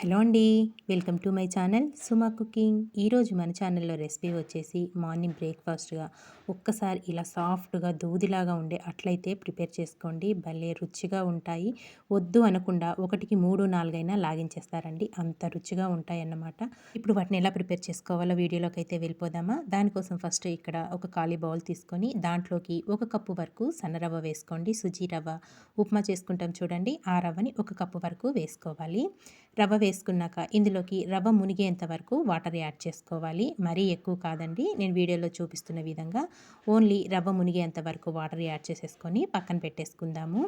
Hello అండి. Welcome to my channel Suma cooking. ఈరోజు మన ఛానల్లో రెసిపీ వచ్చేసి మార్నింగ్ బ్రేక్ఫాస్ట్గా ఒక్కసారి ఇలా సాఫ్ట్గా దూదిలాగా ఉండే అట్లయితే ప్రిపేర్ చేసుకోండి. భలే రుచిగా ఉంటాయి. వద్దు అనకుండా ఒకటికి 3, 4 అయినా లాగించేస్తారండి. అంత రుచిగా ఉంటాయి అన్నమాట. ఇప్పుడు వాటిని ఎలా ప్రిపేర్ చేసుకోవాలో వీడియోలోకి అయితే వెళ్ళిపోదామా. దానికోసం ఫస్ట్ ఇక్కడ ఒక ఖాళీ బౌల్ తీసుకొని దాంట్లోకి 1 కప్పు వరకు సన్నరవ్వ వేసుకోండి. సుజీ రవ్వ ఉప్మా చేసుకుంటాం చూడండి, ఆ రవ్వని 1 కప్పు వరకు వేసుకోవాలి. రవ్వ వేసుకున్నాక ఇందులోకి రవ్వ మునిగేంత వరకు వాటర్ యాడ్ చేసుకోవాలి. మరీ ఎక్కువ కాదండి, నేను వీడియోలో చూపిస్తున్న విధంగా ఓన్లీ రవ్వ మునిగేంత వరకు వాటర్ యాడ్ చేసేసుకొని పక్కన పెట్టేసుకుందాము.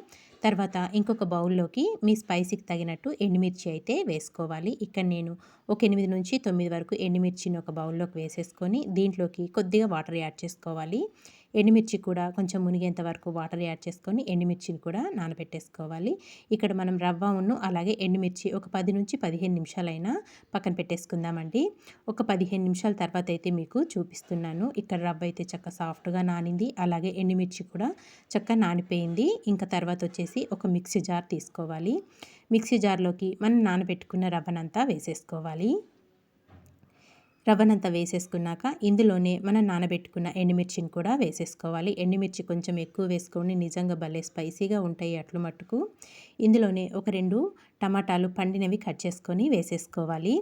తర్వాత ఇంకొక బౌల్లోకి మీ స్పైసీకి తగినట్టు ఎండుమిర్చి అయితే వేసుకోవాలి. ఇక్కడ నేను ఒక 8 నుంచి 9 వరకు ఎండుమిర్చిని ఒక బౌల్లోకి వేసేసుకొని దీంట్లోకి కొద్దిగా వాటర్ యాడ్ చేసుకోవాలి. ఎండుమిర్చి కూడా కొంచెం మునిగేంత వరకు వాటర్ యాడ్ చేసుకొని ఎండుమిర్చిని కూడా నానబెట్టేసుకోవాలి. ఇక్కడ మనం రవ్వను అలాగే ఎండుమిర్చి ఒక 10 నుంచి 15 నిమిషాలైనా పక్కన పెట్టేసుకుందామండి. ఒక 15 నిమిషాల తర్వాత అయితే మీకు చూపిస్తున్నాను. ఇక్కడ రవ్వ అయితే చక్కగా సాఫ్ట్గా నానింది, అలాగే ఎండుమిర్చి కూడా చక్కగా నానిపోయింది. ఇంకా తర్వాత వచ్చేసి ఒక మిక్సీ జార్ తీసుకోవాలి. మిక్సీ జార్లోకి మనం నానబెట్టుకున్న రవ్వనంతా వేసేసుకోవాలి. రవ్వనంతా వేసేసుకున్నాక ఇందులోనే మనం నానబెట్టుకున్న ఎండుమిర్చిని కూడా వేసేసుకోవాలి. ఎండుమిర్చి కొంచెం ఎక్కువ వేసుకొని నిజంగా భలే స్పైసీగా ఉంటాయి అట్లు మట్టుకు. ఇందులోనే ఒక 2 టమాటాలు పండినవి కట్ చేసుకొని వేసేసుకోవాలి.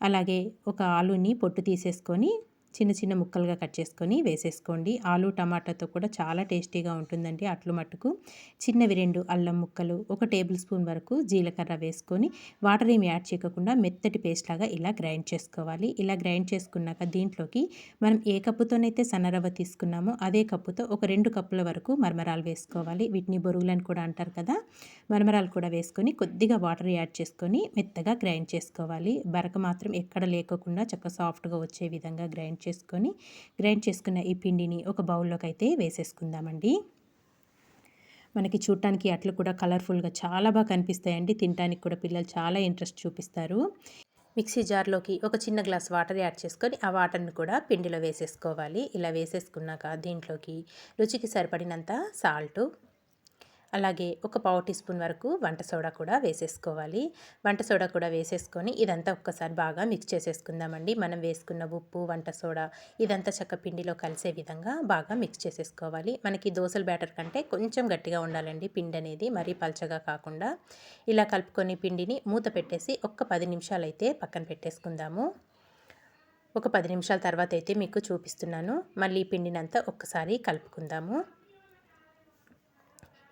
అలాగే ఒక ఆలుని పొట్టు తీసేసుకొని చిన్న చిన్న ముక్కలుగా కట్ చేసుకొని వేసేసుకోండి. ఆలు టమాటాతో కూడా చాలా టేస్టీగా ఉంటుందండి అట్లు మట్టుకు. చిన్నవి 2 అల్లం ముక్కలు, 1 టేబుల్ స్పూన్ వరకు జీలకర్ర వేసుకొని వాటర్ ఏమి యాడ్ చేయకుండా మెత్తటి పేస్ట్ లాగా ఇలా గ్రైండ్ చేసుకోవాలి. ఇలా గ్రైండ్ చేసుకున్నాక దీంట్లోకి మనం ఏ కప్పుతోనైతే సన్నరవ్వ తీసుకున్నామో అదే కప్పుతో ఒక 2 కప్పుల వరకు మరమరాలు వేసుకోవాలి. వీటిని బొరుగులని కూడా అంటారు కదా. మరమరాలు కూడా వేసుకొని కొద్దిగా వాటర్ యాడ్ చేసుకొని మెత్తగా గ్రైండ్ చేసుకోవాలి. బరక మాత్రం ఎక్కడ లేకోకుండా చక్కగా సాఫ్ట్గా వచ్చే విధంగా గ్రైండ్ చేసుకున్న ఈ పిండిని ఒక బౌల్లోకి అయితే వేసేసుకుందామండి. మనకి చూడటానికి అట్లు కూడా కలర్ఫుల్గా చాలా బాగా కనిపిస్తాయండి. తినడానికి కూడా పిల్లలు చాలా ఇంట్రెస్ట్ చూపిస్తారు. మిక్సీ జార్లోకి ఒక చిన్న గ్లాస్ వాటర్ యాడ్ చేసుకొని ఆ వాటర్ని కూడా పిండిలో వేసేసుకోవాలి. ఇలా వేసేసుకున్నాక దీంట్లోకి రుచికి సరిపడినంత సాల్టు, అలాగే ఒక పావు టీ స్పూన్ వరకు వంట సోడా కూడా వేసేసుకోవాలి. వంట సోడా కూడా వేసేసుకొని ఇదంతా ఒక్కసారి బాగా మిక్స్ చేసేసుకుందామండి. మనం వేసుకున్న ఉప్పు, వంట సోడా ఇదంతా చక్క పిండిలో కలిసే విధంగా బాగా మిక్స్ చేసేసుకోవాలి. మనకి దోసల బ్యాటర్ కంటే కొంచెం గట్టిగా ఉండాలండి పిండి అనేది, మరీ పల్చగా కాకుండా. ఇలా కలుపుకొని పిండిని మూత పెట్టేసి ఒక్క 10 నిమిషాలు అయితే పక్కన పెట్టేసుకుందాము. ఒక 10 నిమిషాల తర్వాత అయితే మీకు చూపిస్తున్నాను. మళ్ళీ పిండినంతా ఒక్కసారి కలుపుకుందాము.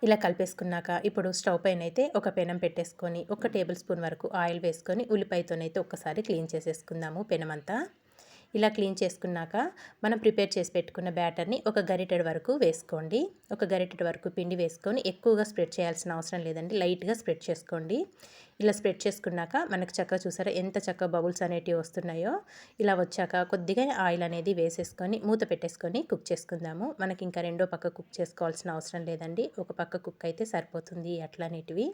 ఇలా కలిపేసుకున్నాక ఇప్పుడు స్టవ్ పైన అయితే ఒక పెనం పెట్టేసుకొని 1 టేబుల్ స్పూన్ వరకు ఆయిల్ వేసుకొని ఉల్లిపాయతోనైతే ఒక్కసారి క్లీన్ చేసేసుకుందాము పెనమంతా. ఇలా క్లీన్ చేసుకున్నాక మనం ప్రిపేర్ చేసి పెట్టుకున్న బ్యాటర్ని ఒక గరిటెడు వరకు వేసుకోండి. ఒక గరిటెడు వరకు పిండి వేసుకొని ఎక్కువగా స్ప్రెడ్ చేయాల్సిన అవసరం లేదండి, లైట్గా స్ప్రెడ్ చేసుకోండి. ఇలా స్ప్రెడ్ చేసుకున్నాక మనకు చక్కగా చూసారా ఎంత చక్కగా బబుల్స్ అనేటివి వస్తున్నాయో. ఇలా వచ్చాక కొద్దిగా ఆయిల్ అనేది వేసేసుకొని మూత పెట్టేసుకొని కుక్ చేసుకుందాము. మనకి ఇంకా రెండో పక్క కుక్ చేసుకోవాల్సిన అవసరం లేదండి, ఒక పక్క కుక్ అయితే సరిపోతుంది అట్లనేటివి.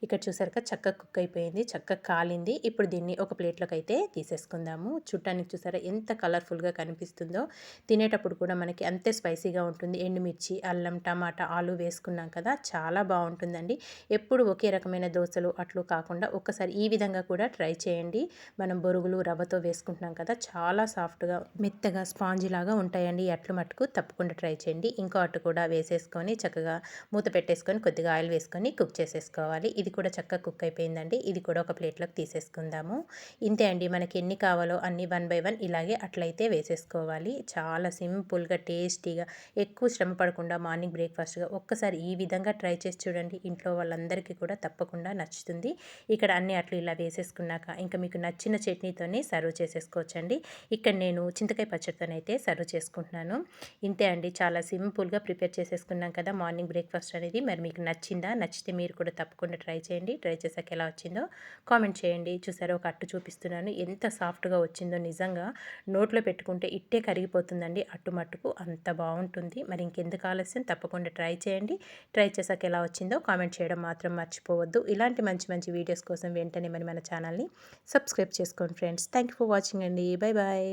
ఇక్కడ చూసారుగా చక్కగా కుక్ అయిపోయింది, చక్కగా కాలింది. ఇప్పుడు దీన్ని ఒక ప్లేట్లోకి అయితే తీసేసుకుందాము. చుట్టానికి చూసారా ఎంత కలర్ఫుల్గా కనిపిస్తుందో. తినేటప్పుడు కూడా మనకి అంతే స్పైసీగా ఉంటుంది. ఎండుమిర్చి, అల్లం, టమాటా, ఆలు వేసుకున్నాం కదా, చాలా బాగుంటుందండి. ఎప్పుడు ఒకే రకమైన దోశలు అట్లు కాకుండా ఒక్కసారి ఈ విధంగా కూడా ట్రై చేయండి. మనం బొరుగులు రవ్వతో వేసుకుంటున్నాం కదా, చాలా సాఫ్ట్గా మెత్తగా స్పాంజీ లాగా ఉంటాయండి అట్లు మట్టుకు. తప్పకుండా ట్రై చేయండి. ఇంకో అట్టు కూడా వేసేసుకొని చక్కగా మూత పెట్టేసుకొని కొద్దిగా ఆయిల్ వేసుకొని కుక్ చేసేసుకోవాలి. ఇది కూడా చక్కగా కుక్ అయిపోయిందండి. ఇది కూడా ఒక ప్లేట్లోకి తీసేసుకుందాము. ఇంతే అండి, మనకి ఎన్ని కావాలో అన్ని 1 బై 1 ఇలాగే అట్లయితే వేసేసుకోవాలి. చాలా సింపుల్గా టేస్టీగా ఎక్కువ శ్రమ పడకుండా మార్నింగ్ బ్రేక్ఫాస్ట్గా ఒక్కసారి ఈ విధంగా ట్రై చేసి చూడండి. ఇంట్లో వాళ్ళందరికీ కూడా తప్పకుండా నచ్చుతుంది. ఇక్కడ అన్ని అట్లు ఇలా వేసేసుకున్నాక ఇంకా మీకు నచ్చిన చట్నీతోనే సర్వ్ చేసేసుకోవచ్చండి. ఇక్కడ నేను చింతకాయ పచ్చడితోనైతే సర్వ్ చేసుకుంటున్నాను. ఇంతే అండి, చాలా సింపుల్గా ప్రిపేర్ చేసేసుకున్నాం కదా మార్నింగ్ బ్రేక్ఫాస్ట్ అనేది. మరి మీకు నచ్చిందా? నచ్చితే మీరు కూడా తప్పకుండా ట్రై చేయండి. ట్రై చేసాక ఎలా వచ్చిందో కామెంట్ చేయండి. చూసారా ఒక అట్టు చూపిస్తున్నాను, ఎంత సాఫ్ట్గా వచ్చిందో. నిజంగా నోట్లో పెట్టుకుంటే ఇట్టే కరిగిపోతుందండి అట్టు మట్టుకు, అంత బాగుంటుంది. మరి ఇంకెందుకు ఆలస్యం, తప్పకుండా ట్రై చేయండి. ట్రై చేసాక ఎలా వచ్చిందో కామెంట్ చేయడం మాత్రం మర్చిపోవద్దు. ఇలాంటి మంచి మంచి వీడియోస్ కోసం వెంటనే మన ఛానల్ని సబ్స్క్రైబ్ చేసుకోండి friends. Thank you for watching అండి. Bye bye.